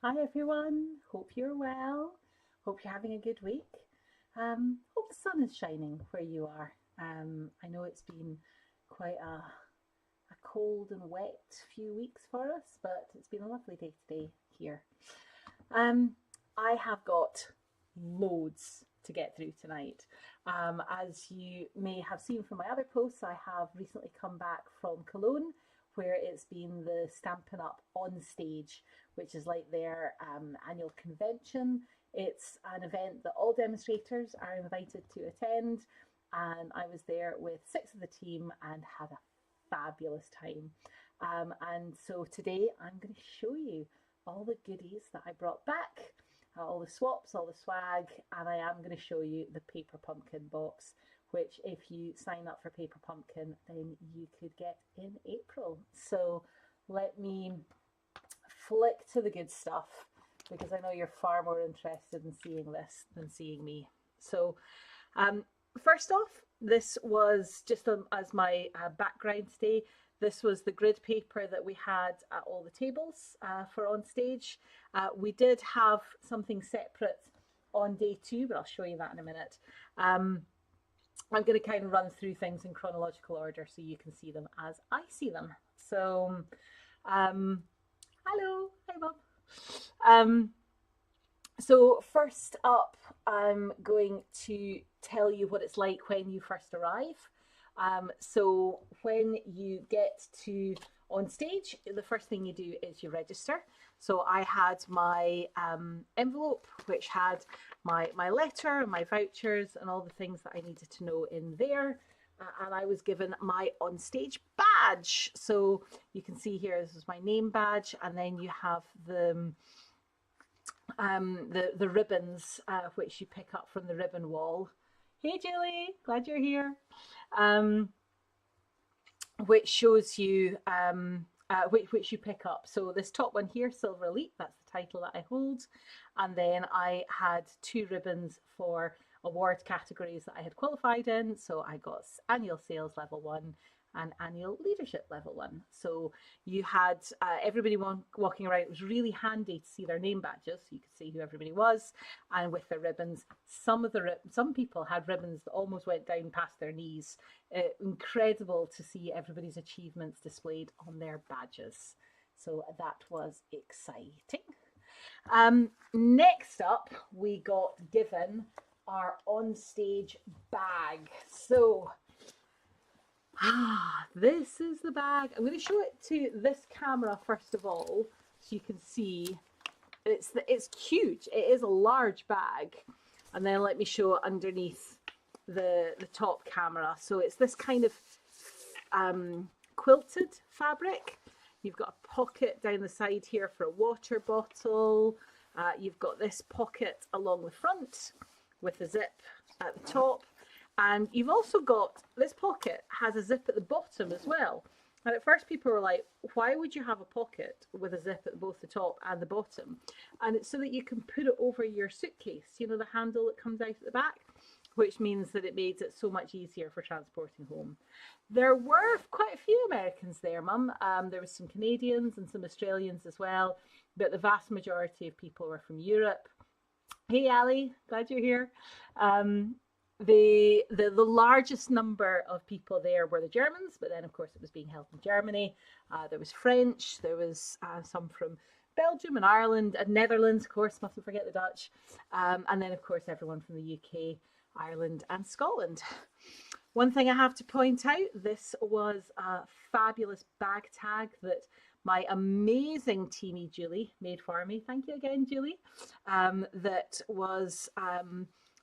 Hi everyone, hope you're well. Hope you're having a good week. Hope the sun is shining where you are. I know it's been quite a cold and wet few weeks for us, but it's been a lovely day today here. Um, I have got loads to get through tonight. As you may have seen from my other posts, I have recently come back from Cologne, where it's been the Stampin' Up on Stage, which is like their annual convention. It's an event that all demonstrators are invited to attend, and I was there with 6 of the team and had a fabulous time. And so today I'm going to show you all the goodies that I brought back, all the swaps, all the swag, and I am going to show you the Paper Pumpkin box, which if you sign up for Paper Pumpkin, then you could get in April. So let me flick to the good stuff, because I know you're far more interested in seeing this than seeing me. So first off, this was just as my background today. This was the grid paper that we had at all the tables for OnStage. We did have something separate on day 2, but I'll show you that in a minute. I'm going to kind of run through things in chronological order so you can see them as I see them. So, hello, hi Bob. So first up, I'm going to tell you what it's like when you first arrive. So when you get to OnStage, the first thing you do is you register. So I had my envelope, which had my letter, my vouchers, and all the things that I needed to know in there. And I was given my OnStage badge. So you can see here, this is my name badge, and then you have the ribbons, which you pick up from the ribbon wall. Hey Julie, glad you're here. Which shows you which you pick up. So this top one here, Silver Elite, that's the title that I hold. And then I had 2 ribbons for award categories that I had qualified in. So I got annual sales level 1 and annual leadership level 1. So you had everybody walking around. It was really handy to see their name badges, so you could see who everybody was, and with their ribbons. Some people had ribbons that almost went down past their knees. Incredible to see everybody's achievements displayed on their badges. So that was exciting. Next up, we got given our OnStage bag. So this is the bag. I'm going to show it to this camera first of all, so you can see it's huge. It is a large bag, and then let me show it underneath the top camera. So it's this kind of quilted fabric. You've got a pocket down the side here for a water bottle. You've got this pocket along the front with a zip at the top. And you've also got, this pocket has a zip at the bottom as well. And at first people were like, why would you have a pocket with a zip at both the top and the bottom? And it's so that you can put it over your suitcase, you know, the handle that comes out at the back, which means that it made it so much easier for transporting home. There were quite a few Americans there, Mum. There was some Canadians and some Australians as well, but the vast majority of people were from Europe. Hey Ali, glad you're here. The largest number of people there were the Germans, but then of course it was being held in Germany. There was French, there was some from Belgium and Ireland and Netherlands, of course, mustn't forget the Dutch, and then of course everyone from the UK, Ireland and Scotland. One thing I have to point out, this was a fabulous bag tag that my amazing teamie Julie made for me. Thank you again, Julie. That was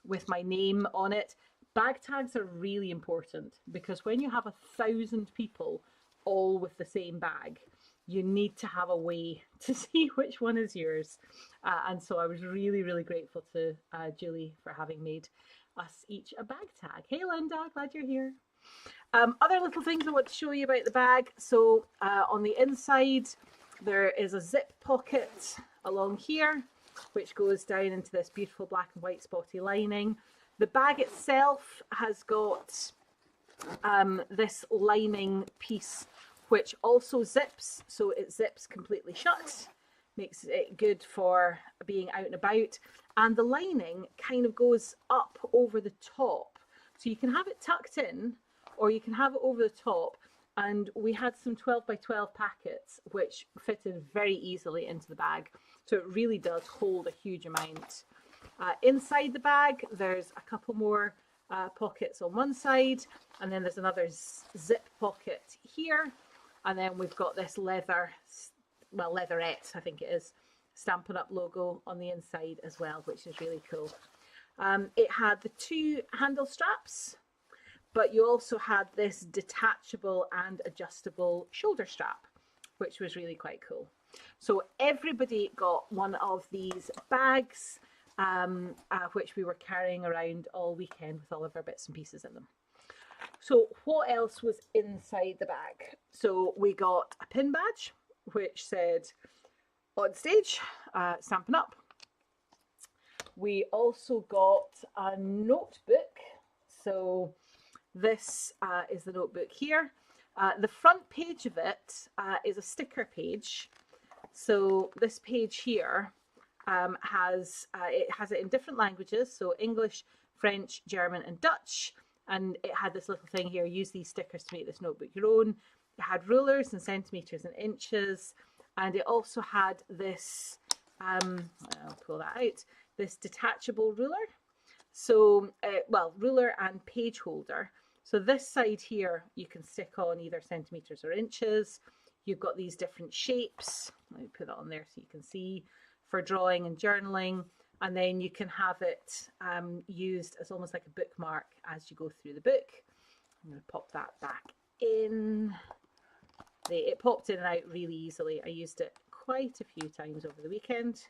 with my name on it. Bag tags are really important because when you have 1,000 people all with the same bag, you need to have a way to see which one is yours. And so I was really, really grateful to Julie for having made us each a bag tag. Hey Linda, glad you're here. Other little things I want to show you about the bag. So on the inside, there is a zip pocket along here, which goes down into this beautiful black and white spotty lining. The bag itself has got this lining piece, which also zips, so it zips completely shut. makes it good for being out and about. And the lining kind of goes up over the top. So you can have it tucked in or you can have it over the top. And we had some 12 by 12 packets which fitted very easily into the bag. So it really does hold a huge amount. Inside the bag, there's a couple more pockets on one side, and then there's another zip pocket here. And then we've got this leather, well, leatherette, I think it is, Stampin' Up logo on the inside as well, which is really cool. It had the 2 handle straps, but you also had this detachable and adjustable shoulder strap, which was really quite cool. So everybody got one of these bags, which we were carrying around all weekend with all of our bits and pieces in them. So what else was inside the bag? So we got a pin badge, which said OnStage, Stampin' Up. We also got a notebook. So this is the notebook here. The front page of it is a sticker page. So this page here has it in different languages, so English, French, German and Dutch, and it had this little thing here, use these stickers to make this notebook your own. It had rulers and centimetres and inches, and it also had this, I'll pull that out, this detachable ruler. So, well, ruler and page holder. So this side here, you can stick on either centimetres or inches. You've got these different shapes. Let me put that on there so you can see, for drawing and journaling. And then you can have it used as almost like a bookmark as you go through the book. I'm going to pop that back in. It popped in and out really easily. I used it quite a few times over the weekend.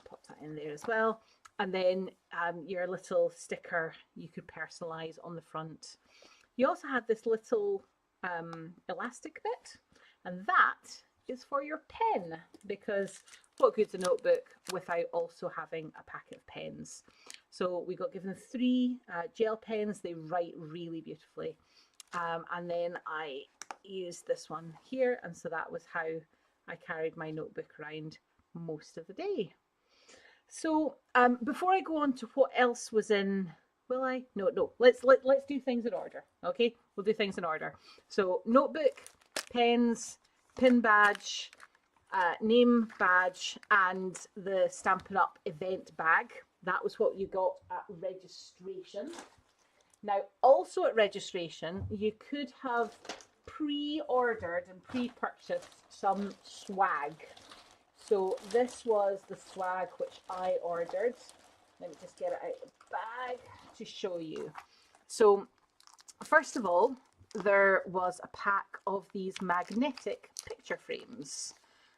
Pop that in there as well. And then your little sticker you could personalise on the front. You also had this little elastic bit, and that is for your pen, because what good's a notebook without also having a packet of pens? So we got given 3 gel pens. They write really beautifully, and then I used this one here, and so that was how I carried my notebook around most of the day. So before I go on to what else was in, will I? No. Let's do things in order. Okay, we'll do things in order. So notebook, pens, pin badge, name badge, and the Stampin' Up event bag. That was what you got at registration. Now, also at registration, you could have pre-ordered and pre-purchased some swag. So this was the swag which I ordered. Let me just get it out of the bag to show you. So first of all, there was a pack of these magnetic picture frames.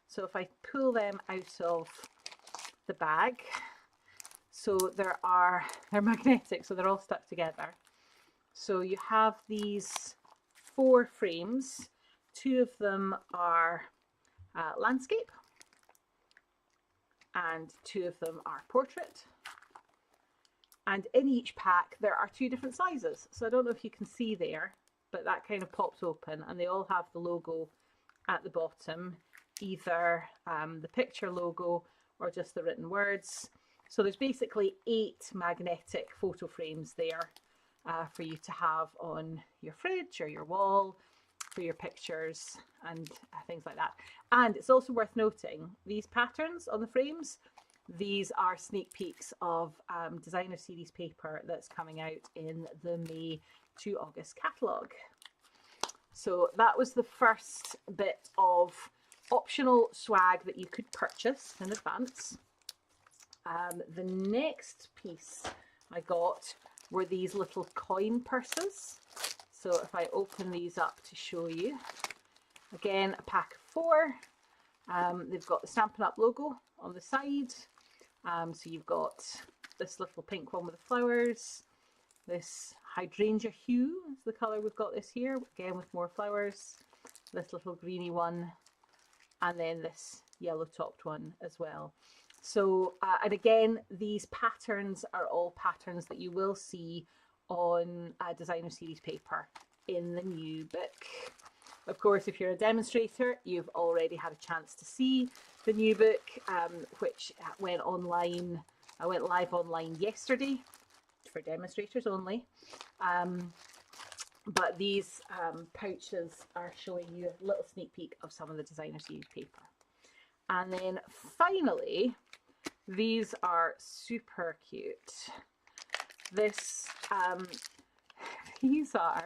So if I pull them out of the bag, so they're magnetic, so they're all stuck together. So you have these 4 frames. 2 of them are landscape, and 2 of them are portrait. And in each pack there are 2 different sizes. So I don't know if you can see there, but that kind of pops open, and they all have the logo at the bottom, either the picture logo or just the written words. So there's basically 8 magnetic photo frames there for you to have on your fridge or your wall for your pictures and things like that. And it's also worth noting, these patterns on the frames, these are sneak peeks of designer series paper that's coming out in the May to August catalogue. So that was the first bit of optional swag that you could purchase in advance. The next piece I got were these little coin purses. So if I open these up to show you, again, a pack of 4. They've got the Stampin' Up logo on the side. So you've got this little pink one with the flowers. This hydrangea hue is the colour we've got this here, again with more flowers. This little greeny one, and then this yellow topped one as well. So, and again, these patterns are all patterns that you will see on designer series paper in the new book. Of course, if you're a demonstrator, you've already had a chance to see the new book, which went online. I went live online yesterday for demonstrators only. But these pouches are showing you a little sneak peek of some of the designers used paper. And then finally, these are super cute. These are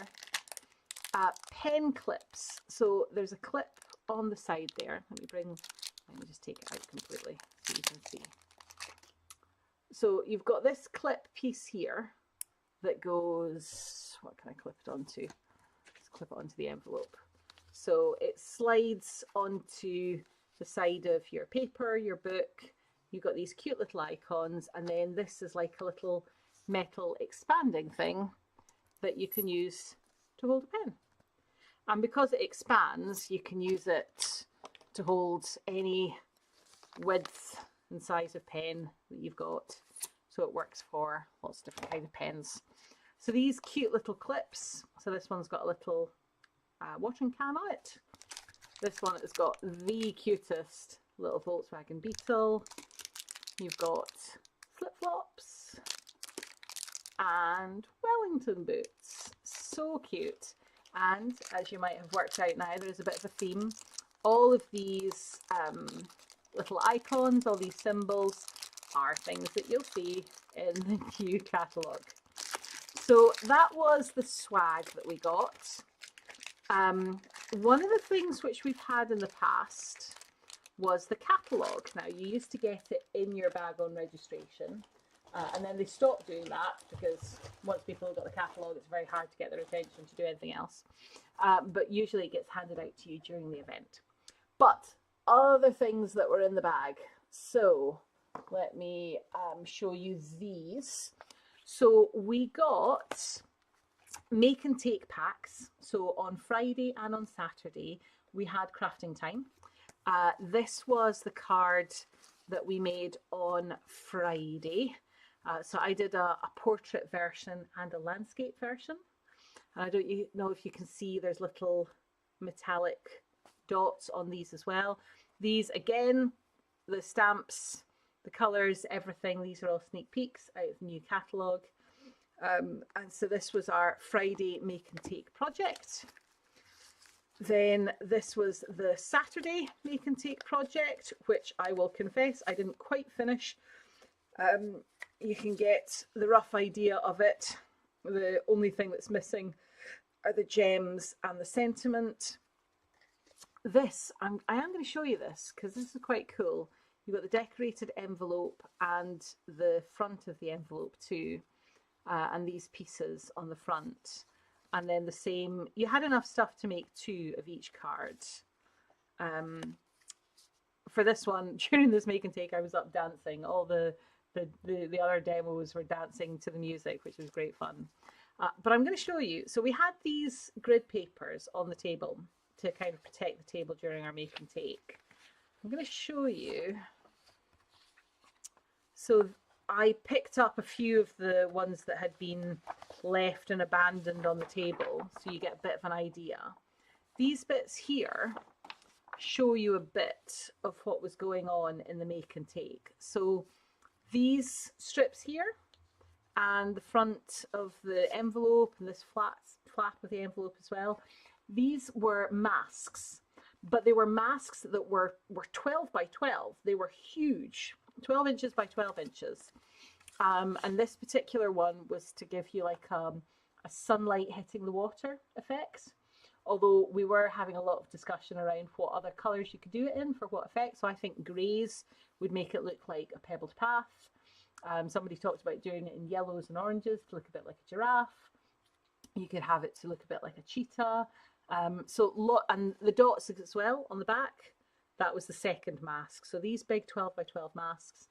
pen clips. So there's a clip on the side there. Let me just take it out completely so you can see. So you've got this clip piece here that goes, what can I clip it onto? Let's clip it onto the envelope. So it slides onto the side of your paper, your book. You've got these cute little icons, and then this is like a little metal expanding thing that you can use to hold a pen. And because it expands, you can use it to hold any width and size of pen that you've got. So it works for lots of different kinds of pens. So these cute little clips, so this one's got a little watering can on it. This one has got the cutest little Volkswagen Beetle. You've got flip-flops and Wellington boots. So cute. And as you might have worked out now, there's a bit of a theme. All of these little icons, all these symbols are things that you'll see in the new catalogue. So that was the swag that we got. One of the things which we've had in the past was the catalogue. Now, you used to get it in your bag on registration, and then they stopped doing that because once people have got the catalogue, it's very hard to get their attention to do anything else. But usually it gets handed out to you during the event. But other things that were in the bag. So let me show you these. So we got make and take packs. So on Friday and on Saturday, we had crafting time. This was the card that we made on Friday. So I did a portrait version and a landscape version. And I don't know if you can see there's little metallic dots on these as well. These, again, the stamps, the colours, everything, these are all sneak peeks out of the new catalogue. And so this was our Friday make and take project. Then this was the Saturday make and take project, which I will confess I didn't quite finish. You can get the rough idea of it. The only thing that's missing are the gems and the sentiment. This, I am going to show you this because this is quite cool. You've got the decorated envelope and the front of the envelope too, and these pieces on the front. And then the same, you had enough stuff to make 2 of each card. For this one, during this make and take, I was up dancing. All the other demos were dancing to the music, which was great fun. But I'm going to show you. So we had these grid papers on the table to kind of protect the table during our make and take. I'm going to show you. So I picked up a few of the ones that had been left and abandoned on the table, so you get a bit of an idea. These bits here show you a bit of what was going on in the make and take. So these strips here and the front of the envelope and this flap of the envelope as well, these were masks, but they were masks that were 12 by 12. They were huge, 12 inches by 12 inches. And this particular one was to give you like a sunlight hitting the water effect. Although we were having a lot of discussion around what other colours you could do it in for what effect. So I think greys would make it look like a pebbled path. Somebody talked about doing it in yellows and oranges to look a bit like a giraffe. You could have it to look a bit like a cheetah. And the dots as well on the back, that was the second mask. So these big 12 by 12 masks,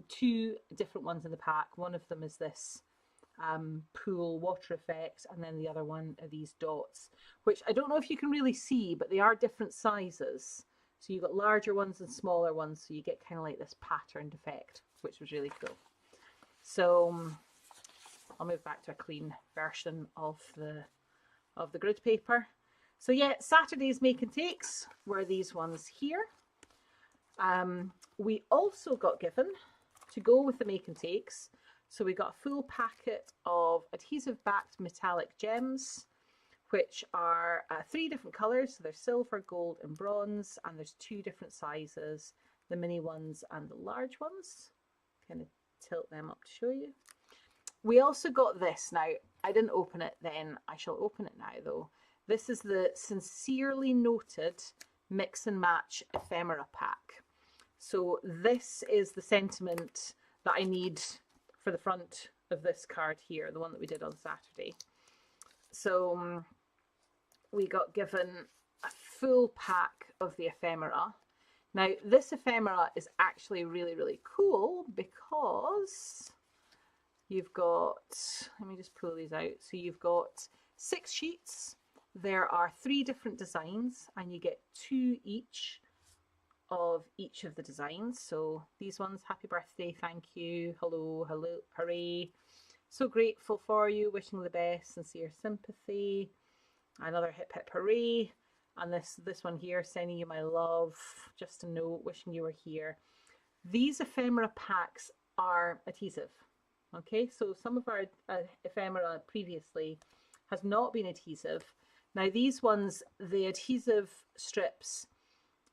2 different ones in the pack. One of them is this pool water effect, and then the other one are these dots, which I don't know if you can really see, but they are different sizes. So you've got larger ones and smaller ones, so you get kind of like this patterned effect, which was really cool. So I'll move back to a clean version of the grid paper. So yeah, Saturday's make and takes were these ones here. We also got given, to go with the make and takes, so we got a full packet of adhesive backed metallic gems, which are 3 different colours. So there's silver, gold and bronze, and there's 2 different sizes, the mini ones and the large ones. Kind of tilt them up to show you. We also got this. Now, I didn't open it then, I shall open it now though. This is the Sincerely Noted Mix and Match Ephemera Pack. So this is the sentiment that I need for the front of this card here, the one that we did on Saturday. So we got given a full pack of the ephemera. Now this ephemera is actually really, really cool because you've got, let me just pull these out. So you've got 6 sheets. There are 3 different designs and you get 2 each of each of the designs. So these ones, happy birthday, thank you, hello, hello, hooray, so grateful for you, wishing the best, sincere sympathy, another hip hip hooray, and this one here, sending you my love, just a note, wishing you were here. These ephemera packs are adhesive. Okay, so some of our ephemera previously has not been adhesive. Now these ones, the adhesive strips,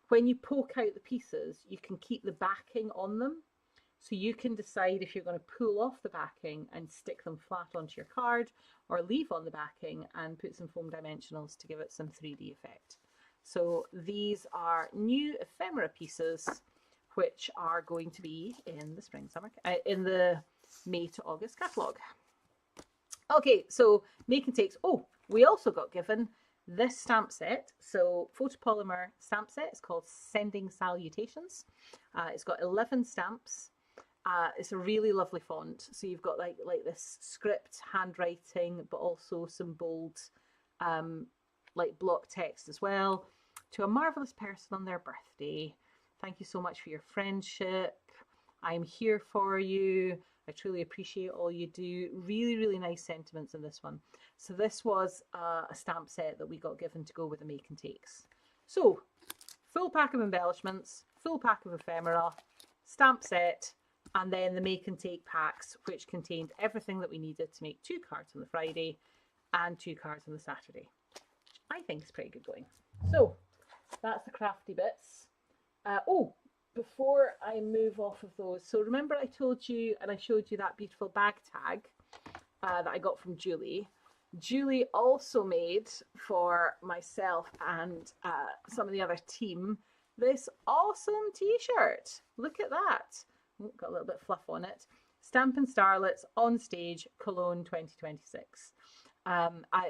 when you poke out the pieces, you can keep the backing on them. So you can decide if you're going to pull off the backing and stick them flat onto your card, or leave on the backing and put some foam dimensionals to give it some 3D effect. So these are new ephemera pieces, which are going to be in the in the May to August catalogue. Okay, so make and takes. Oh, we also got given this stamp set, so photopolymer stamp set. It's called Sending Salutations. It's got 11 stamps. It's a really lovely font. So you've got like this script handwriting, but also some bold like block text as well. To a marvelous person on their birthday, thank you so much for your friendship. I'm here for you. I truly appreciate all you do. Really, really nice sentiments in this one. So this was a stamp set that we got given to go with the make and takes. So full pack of embellishments, full pack of ephemera, stamp set, and then the make and take packs, which contained everything that we needed to make 2 cards on the Friday and 2 cards on the Saturday, which I think is pretty good going. So that's the crafty bits. Oh, before I move off of those, so remember I told you and I showed you that beautiful bag tag that I got from Julie. Julie also made for myself and some of the other team this awesome t-shirt. Look at that. Oh, got a little bit of fluff on it. Stampin' Starlets on Stage Cologne 2026.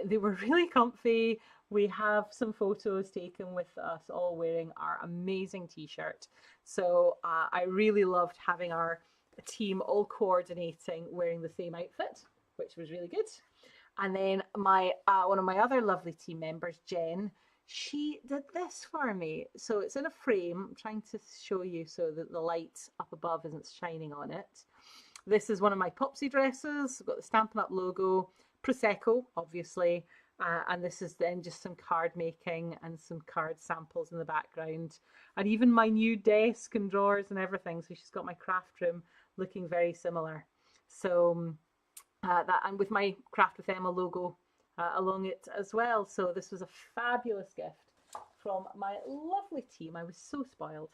They were really comfy. We have some photos taken with us all wearing our amazing t-shirt. So I really loved having our team all coordinating, wearing the same outfit, which was really good. And then my one of my other lovely team members, Jen, she did this for me. So it's in a frame. I'm trying to show you so that the light up above isn't shining on it. This is one of my Popsy dresses. I've got the Stampin' Up logo, Prosecco, obviously. And this is then just some card making and some card samples in the background. And even my new desk and drawers and everything. So she's got my craft room looking very similar. So that, and with my Craft with Emma logo along it as well. So this was a fabulous gift from my lovely team. I was so spoiled.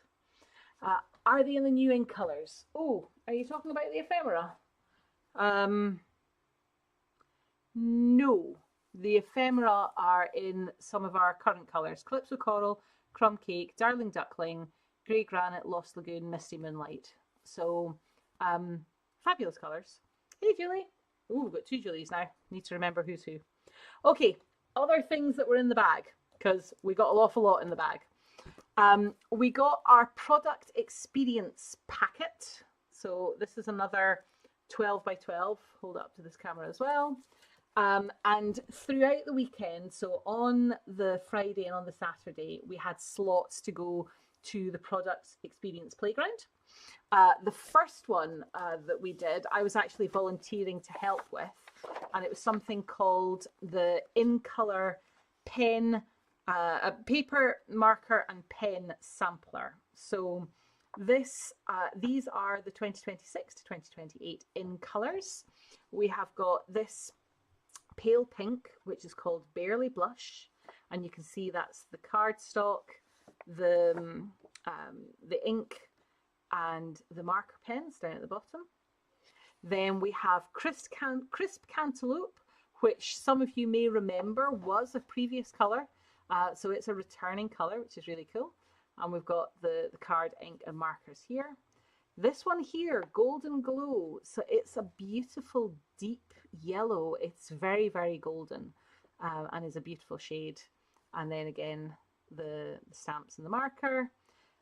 Are they in the new ink colours? Oh, are you talking about the ephemera? No. The ephemera are in some of our current colours. Calypso Coral, Crumb Cake, Darling Duckling, Grey Granite, Lost Lagoon, Misty Moonlight. So, fabulous colours. Hey, Julie. Ooh, we've got 2 Julies now. Need to remember who's who. Okay, other things that were in the bag, because we got an awful lot in the bag. We got our product experience packet. So this is another 12 by 12. Hold up to this camera as well. And throughout the weekend, so on the Friday and on the Saturday, we had slots to go to the product experience playground. The first one that we did, I was actually volunteering to help with, and it was something called the In Colour Pen a paper, marker and pen sampler. So these are the 2026 to 2028 in colours. We have got this pale pink, which is called Barely Blush, and you can see that's the cardstock, the ink, and the marker pens down at the bottom. Then we have Crisp Cantaloupe, which some of you may remember was a previous colour. So it's a returning colour, which is really cool. And we've got the card ink and markers here. This one here, Golden Glow. So it's a beautiful deep yellow. It's very, very golden and is a beautiful shade. And then again, the stamps and the marker.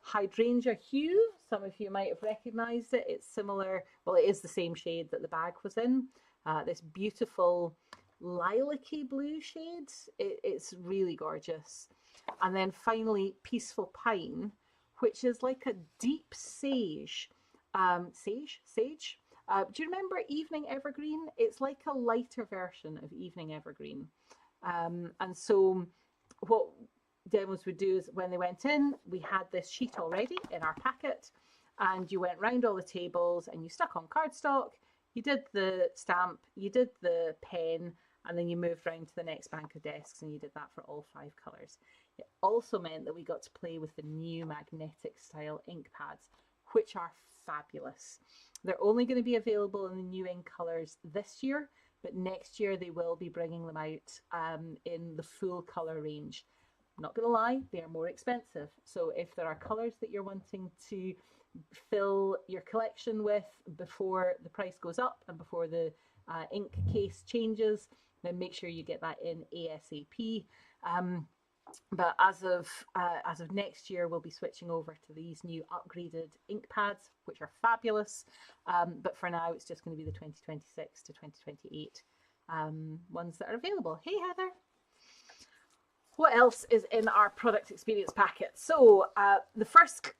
Hydrangea Hue, some of you might have recognised it. It's similar, well, it is the same shade that the bag was in. This beautiful lilac-y blue shade. It's really gorgeous. And then finally, Peaceful Pine, which is like a deep sage. Sage. Do you remember Evening Evergreen? It's like a lighter version of Evening Evergreen. And so what demos would do is when they went in, we had this sheet already in our packet, and you went round all the tables and you stuck on cardstock, you did the stamp, you did the pen, and then you moved round to the next bank of desks and you did that for all 5 colours. It also meant that we got to play with the new magnetic style ink pads, which are fabulous. They're only going to be available in the new ink colours this year, but next year they will be bringing them out in the full colour range. I'm not going to lie, they are more expensive. So if there are colours that you're wanting to fill your collection with before the price goes up and before the ink case changes, then make sure you get that in ASAP. But as of next year, we'll be switching over to these new upgraded ink pads, which are fabulous. But for now, it's just going to be the 2026 to 2028 ones that are available. Hey, Heather. What else is in our product experience packet? So the first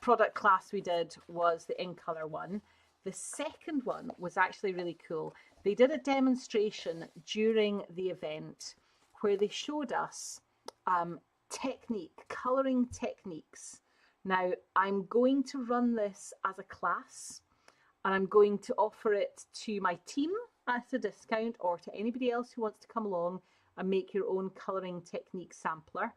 product class we did was the in colour one. The second one was actually really cool. They did a demonstration during the event where they showed us colouring techniques. Now, I'm going to run this as a class and I'm going to offer it to my team at a discount or to anybody else who wants to come along and make your own colouring technique sampler.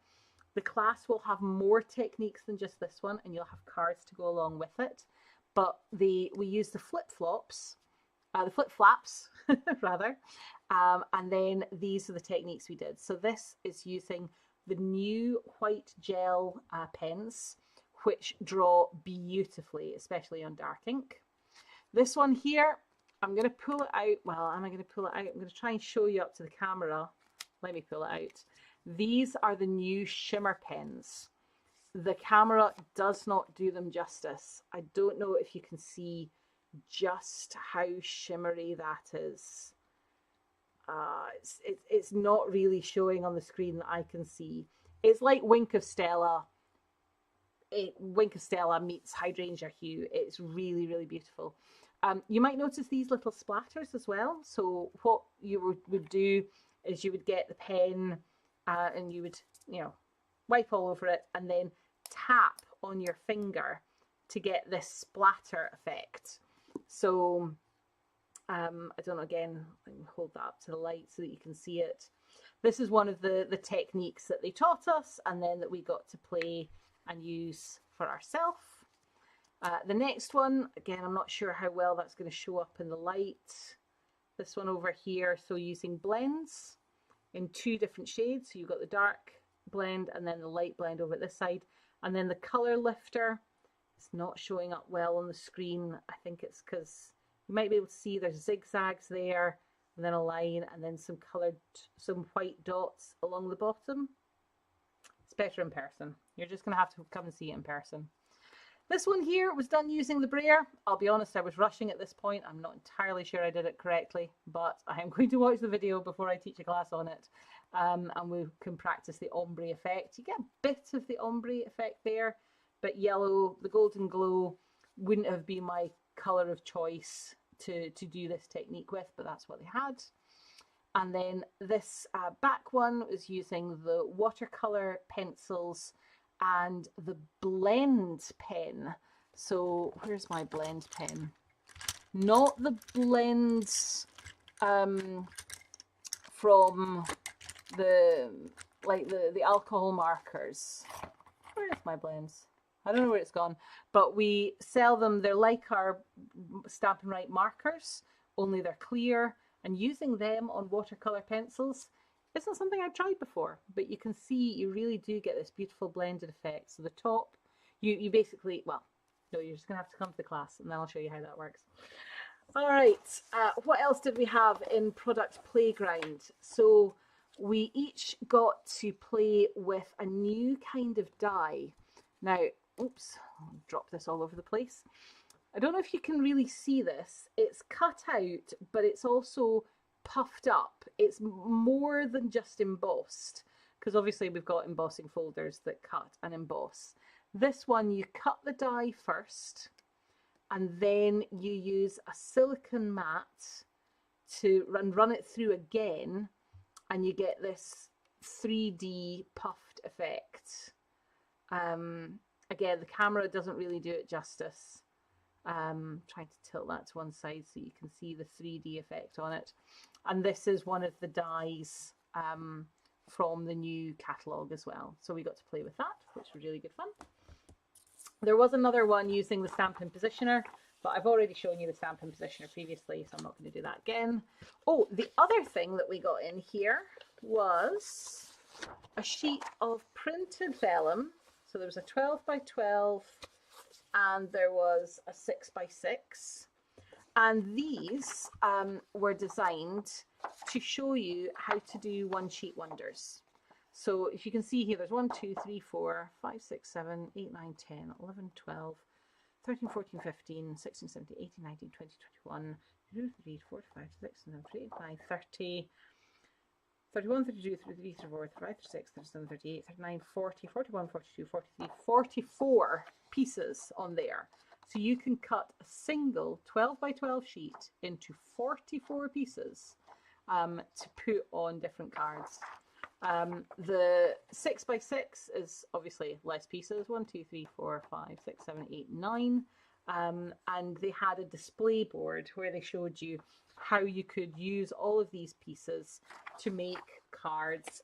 The class will have more techniques than just this one, and you'll have cards to go along with it. But we use the flip-flaps rather, and then these are the techniques we did. So this is using the new white gel pens, which draw beautifully, especially on dark ink. This one here, I'm going to pull it out. Well, am I going to pull it out? I'm going to try and show you up to the camera. Let me pull it out. These are the new shimmer pens. The camera does not do them justice. I don't know if you can see just how shimmery that is. It's not really showing on the screen that I can see. It's like Wink of Stella. Wink of Stella meets Hydrangea Hue. It's really, really beautiful. You might notice these little splatters as well. So what you would do is you would get the pen and you would, wipe all over it and then tap on your finger to get this splatter effect. So I don't know, again, let me hold that up to the light so that you can see it. This is one of the techniques that they taught us and then that we got to play and use for ourselves. The next one, again, I'm not sure how well that's going to show up in the light. This one over here, so using blends in 2 different shades. So you've got the dark blend and then the light blend over at this side. And then the color lifter, it's not showing up well on the screen. I think it's because you might be able to see there's zigzags there, and then a line, and then some white dots along the bottom. It's better in person. You're just going to have to come and see it in person. This one here was done using the brayer. I'll be honest, I was rushing at this point. I'm not entirely sure I did it correctly, but I am going to watch the video before I teach a class on it. And we can practice the ombre effect. You get a bit of the ombre effect there, but yellow, the golden glow, wouldn't have been my colour of choice to do this technique with, but that's what they had. And then this back one was using the watercolor pencils and the blend pen. So where's my blend pen? Not the blends from the alcohol markers. Where is my blends? I don't know where it's gone, but we sell them. They're like our Stampin' Write markers, only they're clear, and using them on watercolor pencils isn't something I've tried before, but you can see you really do get this beautiful blended effect. So the top, you basically, well, no, you're just gonna have to come to the class and then I'll show you how that works. All right, what else did we have in Product Playground? So we each got to play with a new kind of die. Now, oops, I'll drop this all over the place. I don't know if you can really see this. It's cut out, but it's also puffed up. It's more than just embossed, because obviously we've got embossing folders that cut and emboss. This one, you cut the die first, and then you use a silicone mat to run it through again, and you get this 3D puffed effect. Again, the camera doesn't really do it justice. Trying to tilt that to one side so you can see the 3D effect on it. And this is one of the dies from the new catalogue as well. So we got to play with that, which was really good fun. There was another one using the Stampin' Positioner, but I've already shown you the Stampin' Positioner previously, so I'm not going to do that again. Oh, the other thing that we got in here was a sheet of printed vellum. So there was a 12 by 12 and there was a 6 by 6. And these were designed to show you how to do one sheet wonders. So if you can see here, there's 1, 2, 3, 4, 5, 6, 7, 8, 9, 10, 11, 12, 13, 14, 15, 16, 17, 18, 19, 20, 21, 22, 23, 24, 25, 26, 27, 28, 29, 30, 31, 32, 33, 34, 35, 36, 37, 38, 39, 40, 41, 42, 43, 44 pieces on there. So you can cut a single 12 by 12 sheet into 44 pieces to put on different cards. The 6 by 6 is obviously less pieces, 1, 2, 3, 4, 5, 6, 7, 8, 9. And they had a display board where they showed you how you could use all of these pieces to make cards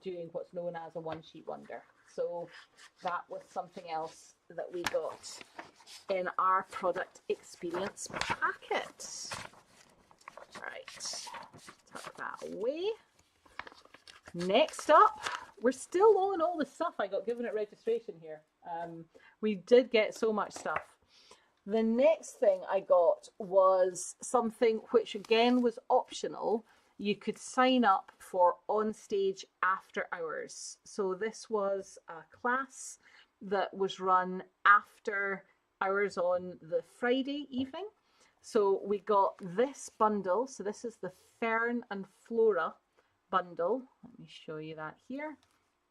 doing what's known as a one sheet wonder. So that was something else that we got in our product experience packet. Right, tuck that away. Next up, we're still on all the stuff I got given at registration here. We did get so much stuff. The next thing I got was something which again was optional. You could sign up for OnStage after hours. So this was a class that was run after hours on the Friday evening. So we got this bundle. So this is the Fern and Flora bundle. Let me show you that here.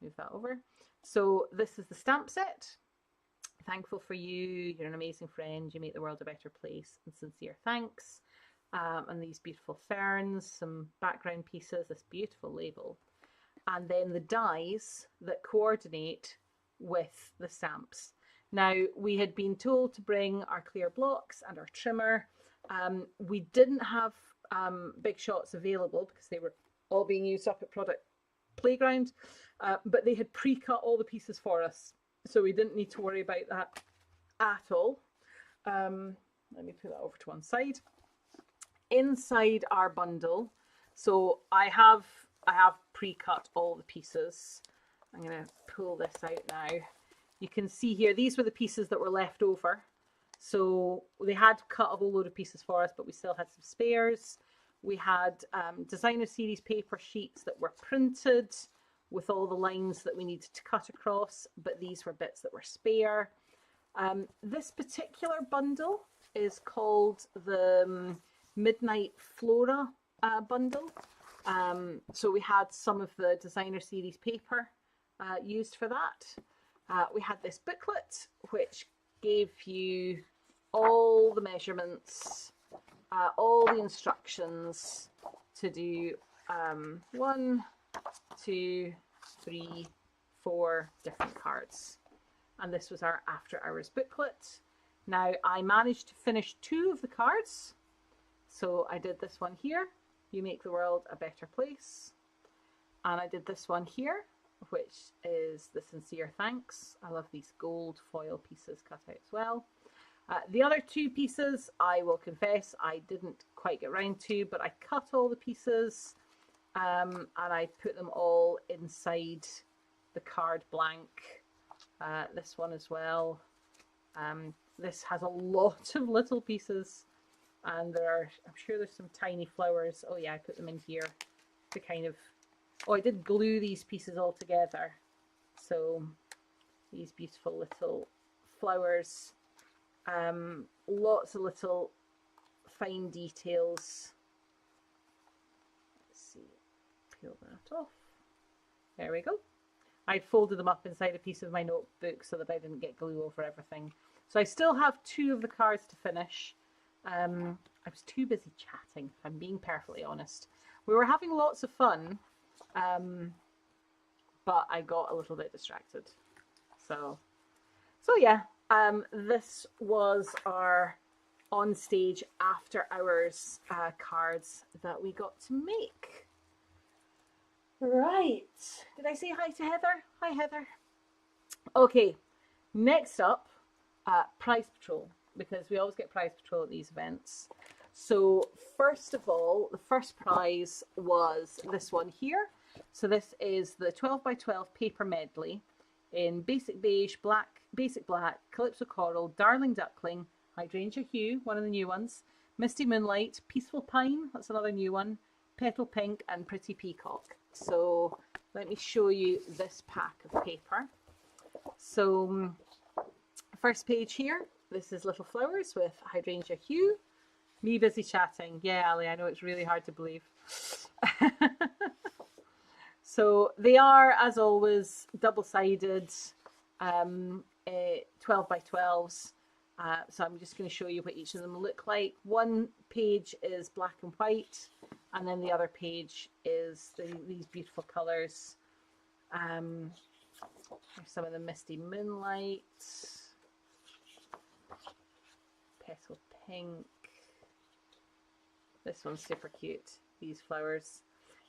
Move that over. So this is the stamp set. Thankful for you. You're an amazing friend. You make the world a better place. And sincere thanks. And these beautiful ferns, some background pieces, this beautiful label. And then the dies that coordinate with the stamps. Now, we had been told to bring our clear blocks and our trimmer. We didn't have big shots available because they were all being used up at Product Playground, but they had pre-cut all the pieces for us, so we didn't need to worry about that at all. Let me put that over to one side. Inside our bundle, so I have pre-cut all the pieces. I'm going to pull this out now. You can see here, these were the pieces that were left over. So they had cut a whole load of pieces for us, but we still had some spares. We had designer series paper sheets that were printed with all the lines that we needed to cut across, but these were bits that were spare. This particular bundle is called the Midnight Flora bundle. So we had some of the designer series paper used for that. We had this booklet which gave you all the measurements, all the instructions to do 1, 2, 3, 4 different cards. And this was our After Hours booklet. Now I managed to finish 2 of the cards. So I did this one here, You Make the World a Better Place. And I did this one here, which is The Sincere Thanks. I love these gold foil pieces cut out as well. The other 2 pieces, I will confess, I didn't quite get round to, but I cut all the pieces and I put them all inside the card blank. This one as well. This has a lot of little pieces, and I'm sure there's some tiny flowers. Oh yeah, I put them in here to kind of, oh, I did glue these pieces all together. So these beautiful little flowers, lots of little fine details. Let's see, peel that off. There we go. I folded them up inside a piece of my notebook so that I didn't get glue over everything. So I still have 2 of the cards to finish. I was too busy chatting, if I'm being perfectly honest. We were having lots of fun, but I got a little bit distracted. So yeah, this was our OnStage After Hours cards that we got to make. Right, did I say hi to Heather? Hi Heather. Okay, next up, Prize Patrol, because we always get Prize Patrol at these events. So first of all, the first prize was this one here. So this is the 12 by 12 paper medley in Basic Beige, Basic Black, Calypso Coral, Darling Duckling, Hydrangea Hue, one of the new ones, Misty Moonlight, Peaceful Pine, that's another new one, Petal Pink, and Pretty Peacock. So let me show you this pack of paper. So first page here, this is Little Flowers with Hydrangea Hue. Me busy chatting. Yeah, Ali, I know it's really hard to believe. So they are, as always, double-sided 12 by 12s. So I'm just going to show you what each of them look like. One page is black and white, and then the other page is these beautiful colours. There's some of the Misty Moonlight, Petal Pink. This one's super cute, these flowers.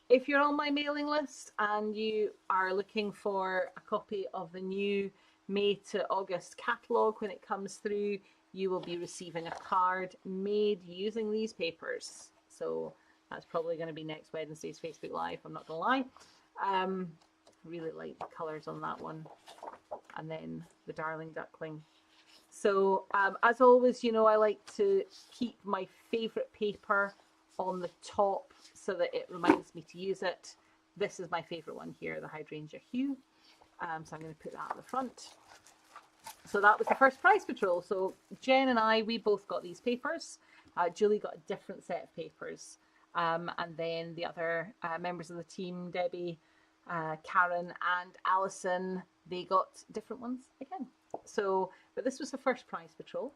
If you're on my mailing list and you are looking for a copy of the new May to August catalogue when it comes through, you will be receiving a card made using these papers. So that's probably going to be next Wednesday's Facebook Live, I'm not going to lie. Really like the colours on that one. And then the Darling Duckling. So as always, you know, I like to keep my favourite paper on the top so that it reminds me to use it. This is my favourite one here, the Hydrangea Hue. So I'm going to put that at the front. So that was the first Prize Patrol. So Jen and I, we both got these papers. Julie got a different set of papers. And then the other members of the team, Debbie, Karen and Alison, they got different ones again. So, but this was the first Prize Patrol.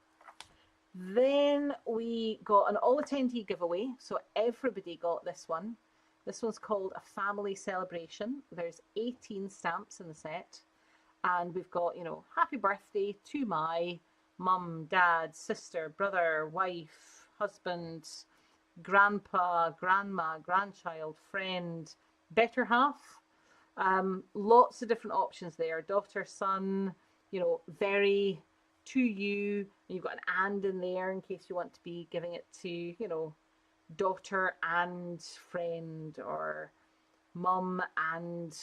Then we got an all attendee giveaway. So everybody got this one. This one's called A Family Celebration. There's 18 stamps in the set. And we've got, you know, happy birthday to my mum, dad, sister, brother, wife, husband, grandpa, grandma, grandchild, friend, better half. Lots of different options there. Daughter, son, you know, very, to you. And you've got an and in there in case you want to be giving it to, you know, daughter and friend, or mum and,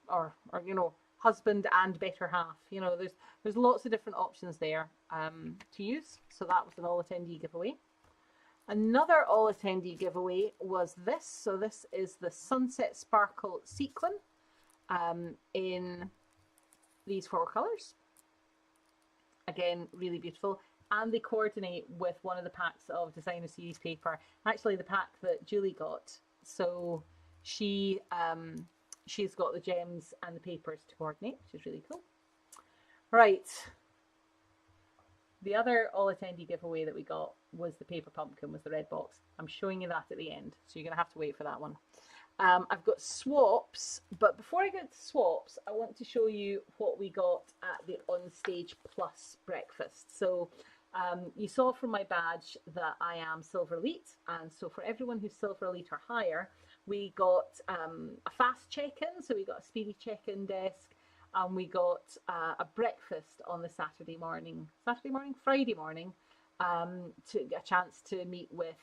or you know, husband and better half. You know, there's lots of different options there to use. So that was an all attendee giveaway. Another all attendee giveaway was this. So this is the Sunset Sparkle Sequin in these 4 colours. Again, really beautiful. And they coordinate with one of the packs of Designer Series paper. Actually, the pack that Julie got. So she's got the gems and the papers to coordinate, which is really cool. Right. The other all attendee giveaway that we got was the paper pumpkin with the red box. I'm showing you that at the end, so you're going to have to wait for that one. I've got swaps, but before I get to swaps, I want to show you what we got at the OnStage Plus breakfast. So you saw from my badge that I am Silver Elite, and so for everyone who's Silver Elite or higher, we got a fast check-in, so we got a speedy check-in desk, and we got a breakfast on the Friday morning, to get a chance to meet with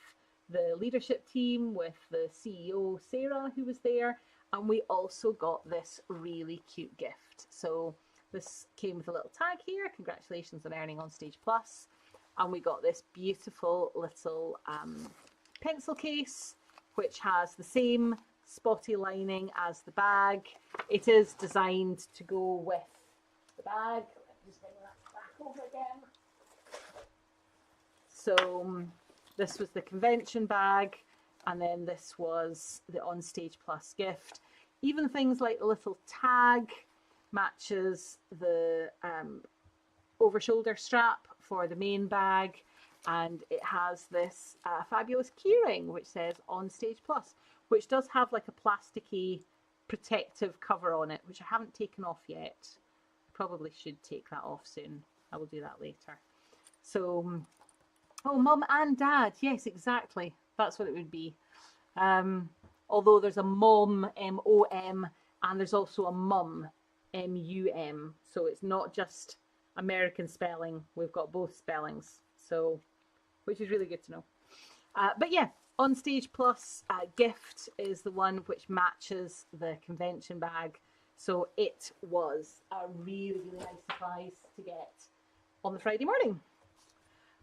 the leadership team, with the CEO, Sarah, who was there, and we also got this really cute gift. So this came with a little tag here, congratulations on earning OnStage Plus, and we got this beautiful little pencil case, which has the same spotty lining as the bag. It is designed to go with the bag. Let me just bring that back over again. So this was the convention bag, and then this was the OnStage Plus gift. Even things like the little tag matches the over-shoulder strap for the main bag, and it has this fabulous keyring which says OnStage Plus, which does have like a plasticky protective cover on it, which I haven't taken off yet. I probably should take that off soon. I will do that later. So, oh, mum and dad, yes, exactly. That's what it would be. Although there's a mom, M-O-M, and there's also a mum, M-U-M. So it's not just American spelling. We've got both spellings, so which is really good to know. But yeah, OnStage Plus gift is the one which matches the convention bag. So it was a really, really nice surprise to get on the Friday morning.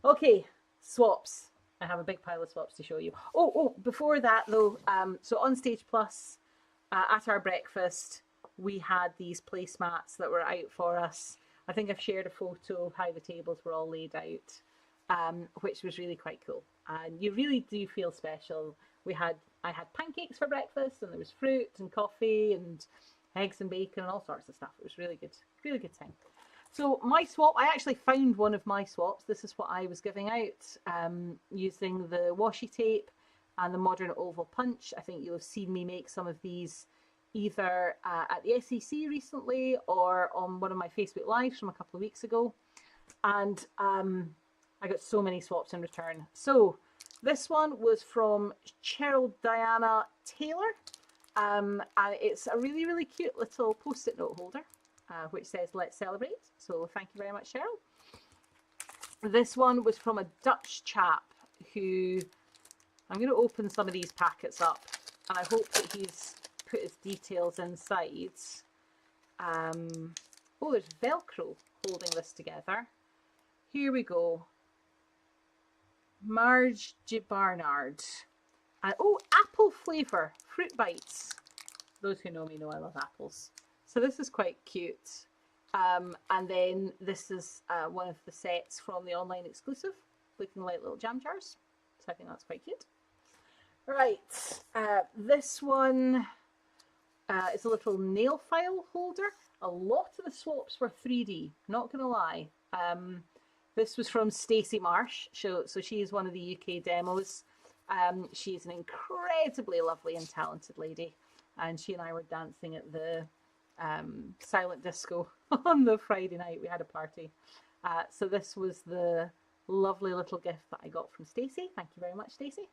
Okay, swaps. I have a big pile of swaps to show you. Oh, before that though, so OnStage Plus, at our breakfast, we had these placemats that were out for us. I think I've shared a photo of how the tables were all laid out, which was really quite cool. And you really do feel special. I had pancakes for breakfast, and there was fruit and coffee and eggs and bacon and all sorts of stuff. It was really good time. So my swap, I actually found one of my swaps. This is what I was giving out using the washi tape and the modern oval punch. I think you'll have seen me make some of these either at the SEC recently or on one of my Facebook Lives from a couple of weeks ago. And I got so many swaps in return. So this one was from Cheryl Diana Taylor. And it's a really, really cute little post-it note holder, which says, "Let's celebrate." So thank you very much, Cheryl. This one was from a Dutch chap who, I'm going to open some of these packets up, and I hope that he's put his details inside. Oh, there's Velcro holding this together. Here we go. Marge Barnard. Oh, apple flavour, fruit bites. Those who know me know I love apples. So this is quite cute. And then this is one of the sets from the online exclusive, looking like little jam jars. So I think that's quite cute. Right, this one is a little nail file holder. A lot of the swaps were 3D, not gonna lie. This was from Stacey Marsh, so she is one of the UK demos. She's an incredibly lovely and talented lady, and she and I were dancing at the silent disco on the Friday night. We had a party. So this was the lovely little gift that I got from Stacey. Thank you very much, Stacey.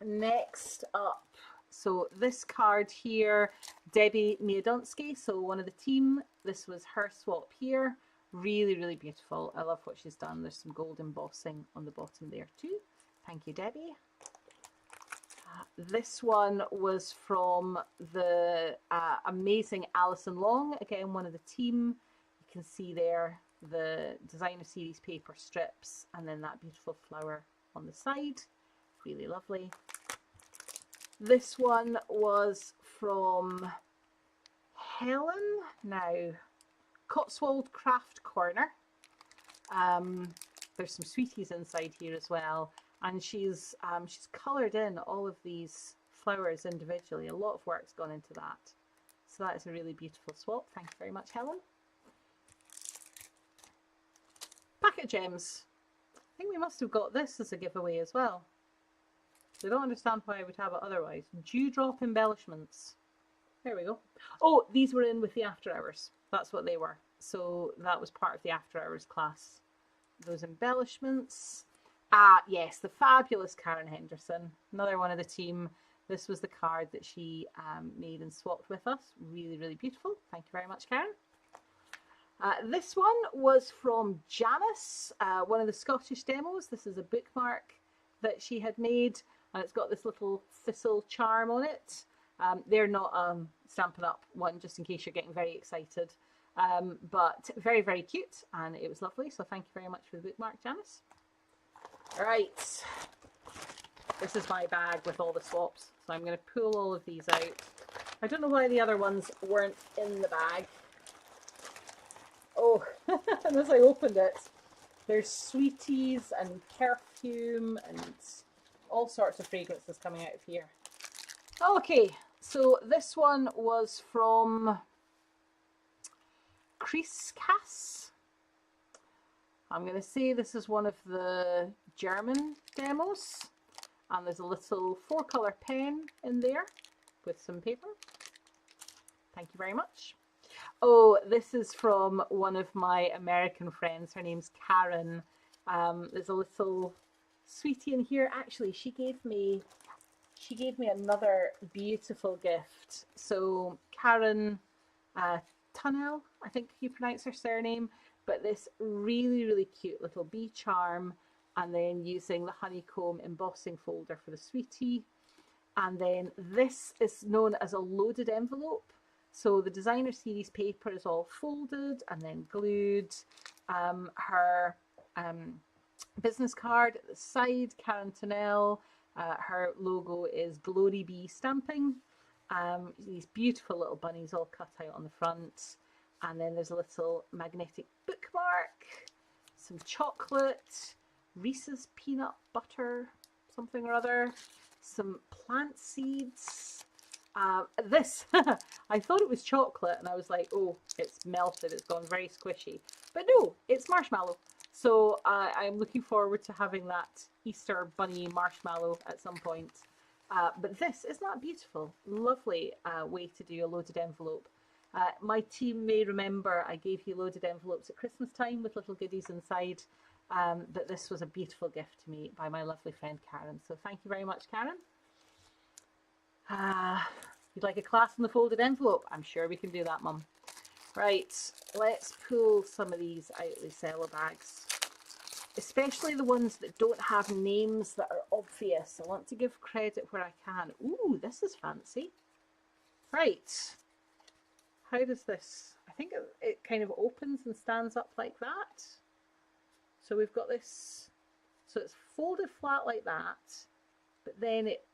Next up, so this card here, Debbie Miodonsky, so one of the team. This was her swap here. Really, really beautiful. I love what she's done. There's some gold embossing on the bottom there too. Thank you, Debbie. This one was from the amazing Alison Long, again one of the team. You can see there the designer series paper strips and then that beautiful flower on the side. Really lovely. This one was from Helen, now Cotswold Craft Corner. There's some sweeties inside here as well, and she's coloured in all of these flowers individually. A lot of work's gone into that, so that is a really beautiful swap. Thank you very much, Helen. Packet gems. I think we must have got this as a giveaway as well. I don't understand why I would have it otherwise. Dewdrop embellishments. There we go. Oh, these were in with the after hours. That's what they were. So that was part of the after hours class. Those embellishments. Ah, yes, the fabulous Karen Henderson, another one of the team. This was the card that she made and swapped with us. Really, really beautiful. Thank you very much, Karen. This one was from Janice, one of the Scottish demos. This is a bookmark that she had made, and it's got this little thistle charm on it. They're not Stampin' Up! One, just in case you're getting very excited. But very, very cute, and it was lovely. So thank you very much for the bookmark, Janice. All right, this is my bag with all the swaps. So I'm going to pull all of these out. I don't know why the other ones weren't in the bag. Oh, and as I opened it, there's sweeties and perfume and all sorts of fragrances coming out of here. Okay, so this one was from Creasecast. I'm going to say this is one of the German demos, and there's a little 4-color pen in there with some paper. Thank you very much. Oh, this is from one of my American friends. Her name's Karen. There's a little sweetie in here. Actually, she gave me another beautiful gift. So Karen Tunnell, I think you pronounce her surname, but this really, really cute little bee charm, and then using the honeycomb embossing folder for the sweetie. And then this is known as a loaded envelope. So the designer series paper is all folded and then glued. Her business card at the side, Karen Tunnell, her logo is Glory Bee Stamping. These beautiful little bunnies all cut out on the front. And then there's a little magnetic bookmark, some chocolate, Reese's peanut butter, something or other, some plant seeds. This, I thought it was chocolate and I was like, oh, it's melted, it's gone very squishy. But no, it's marshmallow. So I'm looking forward to having that Easter bunny marshmallow at some point. But this, isn't that beautiful? Lovely way to do a loaded envelope. My team may remember I gave you loaded envelopes at Christmas time with little goodies inside. But this was a beautiful gift to me by my lovely friend Karen. So thank you very much, Karen. You'd like a class in the folded envelope? I'm sure we can do that, Mum. Right, let's pull some of these out of the cello bags. Especially the ones that don't have names that are obvious. I want to give credit where I can. Ooh, this is fancy. Right. How does this? I think it kind of opens and stands up like that. So we've got this. So it's folded flat like that, but then it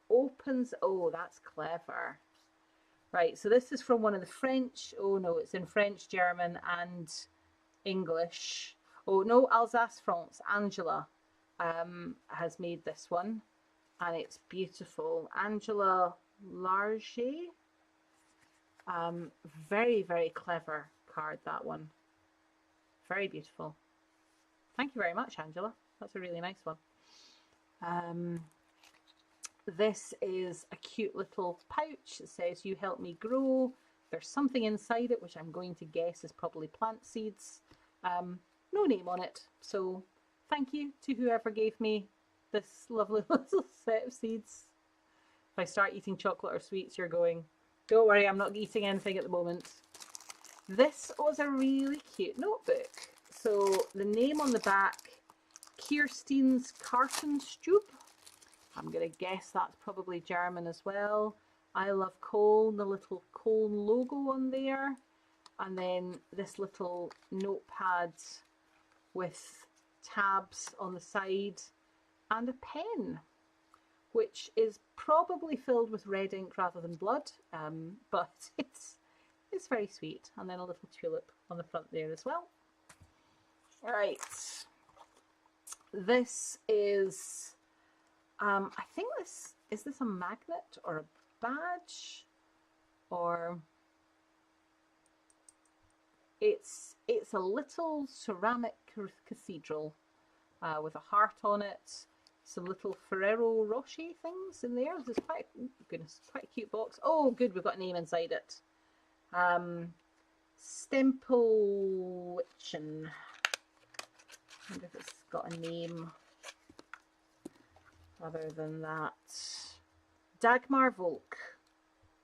opens. Oh, that's clever. Right, so this is from one of the French. Oh no, it's in French, German, and English. Oh no, Alsace, France. Angela has made this one, and it's beautiful. Angela Larger. Very, very clever card, that one. Very beautiful. Thank you very much, Angela. That's a really nice one. This is a cute little pouch. It says, "You help me grow." There's something inside it, which I'm going to guess is probably plant seeds. No name on it. So thank you to whoever gave me this lovely little set of seeds. If I start eating chocolate or sweets, you're going, don't worry, I'm not eating anything at the moment. This was a really cute notebook. So the name on the back, Kirsten's Kartenstube. I'm going to guess that's probably German as well. I love Cologne, the little Cologne logo on there. And then this little notepad with tabs on the side and a pen, which is probably filled with red ink rather than blood, but it's very sweet. And then a little tulip on the front there as well. All right, this is, I think is this a magnet or a badge? Or It's a little ceramic cathedral with a heart on it, some little Ferrero Rocher things in there. This is quite, goodness, quite a cute box. Oh, good, we've got a name inside it. Stempelwitchen. I wonder if it's got a name other than that. Dagmar Volk,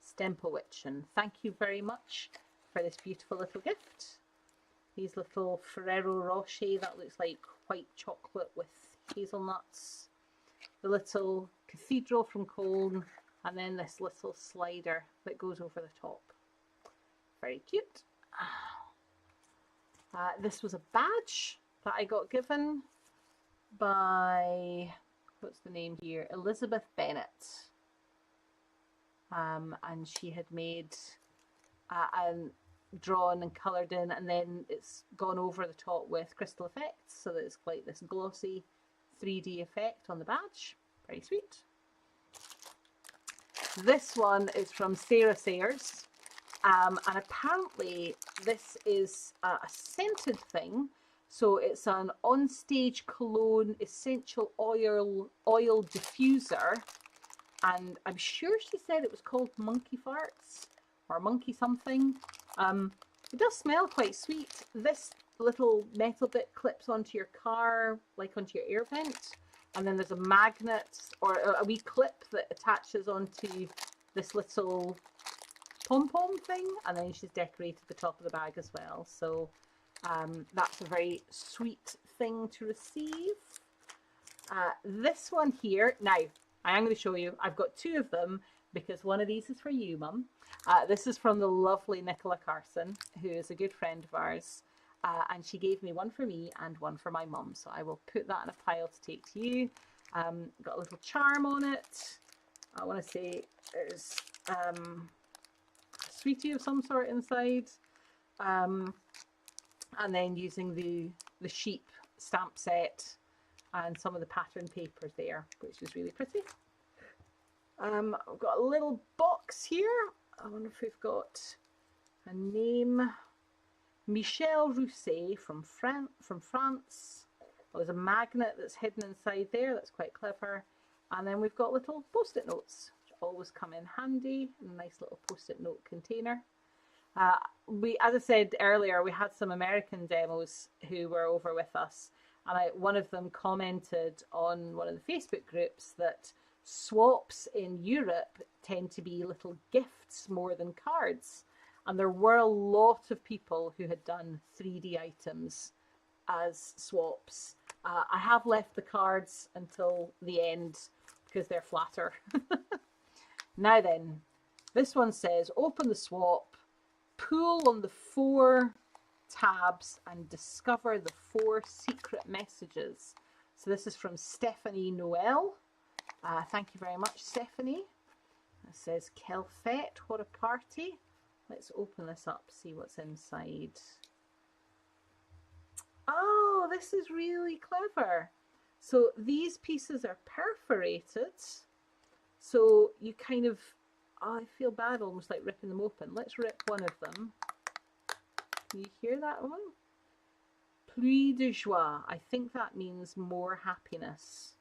Stempelwitchen. Thank you very much for this beautiful little gift. These little Ferrero Rocher, that looks like white chocolate with hazelnuts. The little cathedral from Cologne, and then this little slider that goes over the top. Very cute. This was a badge that I got given by, what's the name here? Elizabeth Bennett. And she had made and drawn and coloured in, and then it's gone over the top with crystal effects so that it's like this glossy 3D effect on the badge. Very sweet. This one is from Sarah Sayers, and apparently this is a scented thing. So it's an OnStage cologne essential oil diffuser, and I'm sure she said it was called Monkey Farts or Monkey something. It does smell quite sweet. This little metal bit clips onto your car, like onto your air vent, and then there's a magnet or a wee clip that attaches onto this little pom-pom thing, and then she's decorated the top of the bag as well. So that's a very sweet thing to receive. This one here, now I am going to show you, I've got two of them because one of these is for you, Mum. This is from the lovely Nicola Carson, who is a good friend of ours, and she gave me one for me and one for my mum, so I will put that in a pile to take to you. Got a little charm on it. I want to say there's a sweetie of some sort inside, and then using the sheep stamp set and some of the pattern papers there, which is really pretty. I've got a little box here. I wonder if we've got a name. Michel Rousset from France. Well, there's a magnet that's hidden inside there. That's quite clever. And then we've got little post-it notes, which always come in handy in a nice little post-it note container. As I said earlier, we had some American demos who were over with us, and one of them commented on one of the Facebook groups that swaps in Europe tend to be little gifts more than cards, and there were a lot of people who had done 3D items as swaps. I have left the cards until the end because they're flatter. Now then, this one says open the swap, pull on the 4 tabs and discover the 4 secret messages. So this is from Stephanie Noel. Thank you very much, Stephanie. It says quelle fête, what a party. Let's open this up, see what's inside. Oh, this is really clever. So these pieces are perforated, so you kind of, oh, I feel bad almost like ripping them open. Let's rip one of them. Can you hear that one? Plus de joie. I think that means more happiness.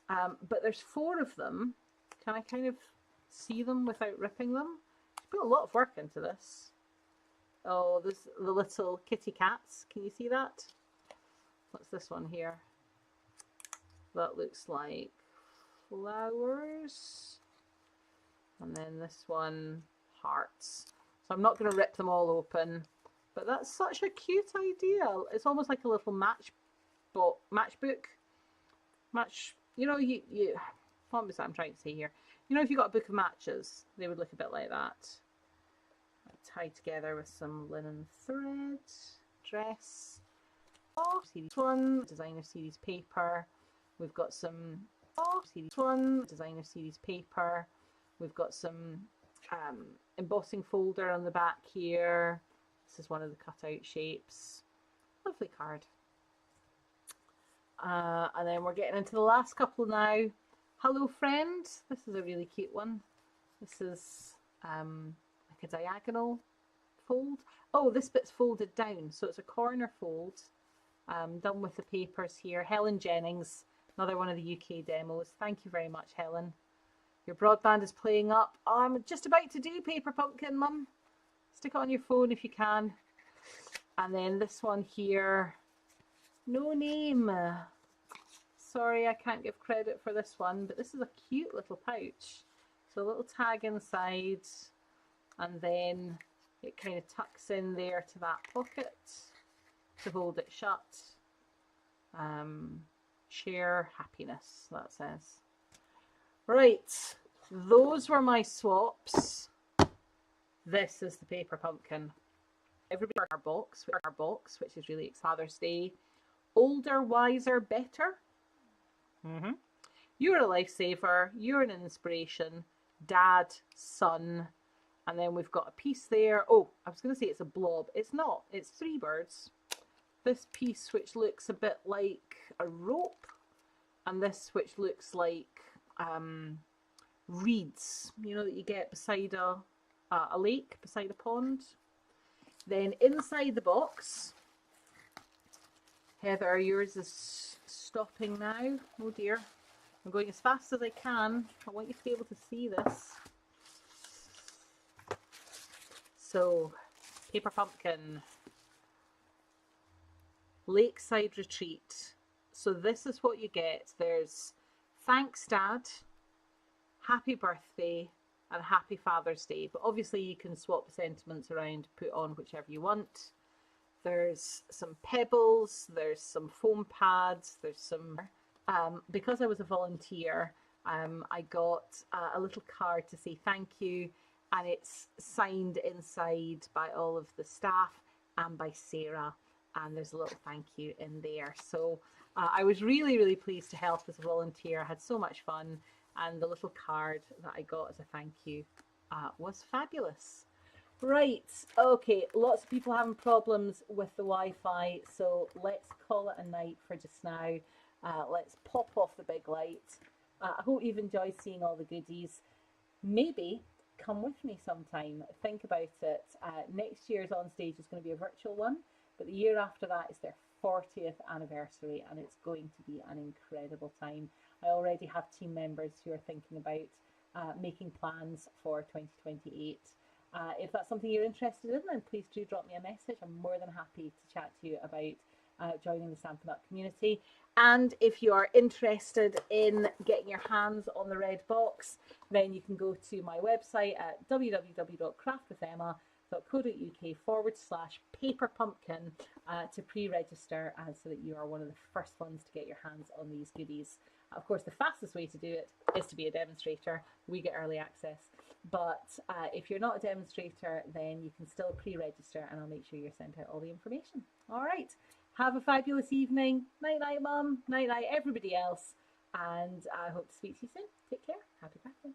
But there's 4 of them. Can I kind of see them without ripping them? Put a lot of work into this. Oh, there's the little kitty cats. Can you see that? What's this one here? That looks like flowers. And then this one, hearts. So I'm not going to rip them all open, but that's such a cute idea. It's almost like a little matchbook. You know, what was that I'm trying to say here? You know, if you got a book of matches, they would look a bit like that. Tied together with some linen thread, dress. Oh, series 1, designer series paper. We've got some series 1, designer series paper. We've got some embossing folder on the back here. This is one of the cutout shapes. Lovely card. And then we're getting into the last couple now. Hello friend. This is a really cute one. This is like a diagonal fold? Oh, this bit's folded down, so it's a corner fold. Done with the papers here. Helen Jennings, another one of the UK demos. Thank you very much, Helen. Your broadband is playing up. Oh, I'm just about to do Paper Pumpkin, Mum. Stick it on your phone if you can. And then this one here, no name. Sorry, I can't give credit for this one, but this is a cute little pouch. So a little tag inside, and then it kind of tucks in there to that pocket to hold it shut. Share happiness, that says. Right, those were my swaps. This is the Paper Pumpkin. Everybody our box, which is really, it's Father's Day. Older, wiser, better. You're a lifesaver, you're an inspiration, dad, son, and then we've got a piece there. Oh, I was going to say it's a blob. It's not, it's three birds. This piece which looks a bit like a rope, and this which looks like reeds, you know, that you get beside a lake, beside a pond. Then inside the box, Heather, yours is stopping now. Oh dear. I'm going as fast as I can. I want you to be able to see this. So, Paper Pumpkin. Lakeside Retreat. So this is what you get. There's thanks Dad, happy birthday, and happy Father's Day. But obviously you can swap the sentiments around, put on whichever you want. There's some pebbles, there's some foam pads, there's some... because I was a volunteer, I got a little card to say thank you, and it's signed inside by all of the staff and by Sarah, and there's a little thank you in there. So I was really, really pleased to help as a volunteer. I had so much fun, and the little card that I got as a thank you was fabulous. Right, okay, lots of people having problems with the Wi-Fi, so let's call it a night for just now. Let's pop off the big light. I hope you've enjoyed seeing all the goodies. Maybe come with me sometime. Think about it. Next year's OnStage is going to be a virtual one, but the year after that is their 40th anniversary, and it's going to be an incredible time. I already have team members who are thinking about making plans for 2028. If that's something you're interested in, then please do drop me a message. I'm more than happy to chat to you about joining the Stampin' Up community. And if you are interested in getting your hands on the red box, then you can go to my website at www.craftwithemma.co.uk/paperpumpkin to pre-register, so that you are one of the first ones to get your hands on these goodies. Of course, the fastest way to do it is to be a demonstrator. We get early access. But if you're not a demonstrator, then you can still pre-register, and I'll make sure you're sent out all the information. All right. Have a fabulous evening. Night night, Mum. Night night, everybody else. And I hope to speak to you soon. Take care. Happy birthday.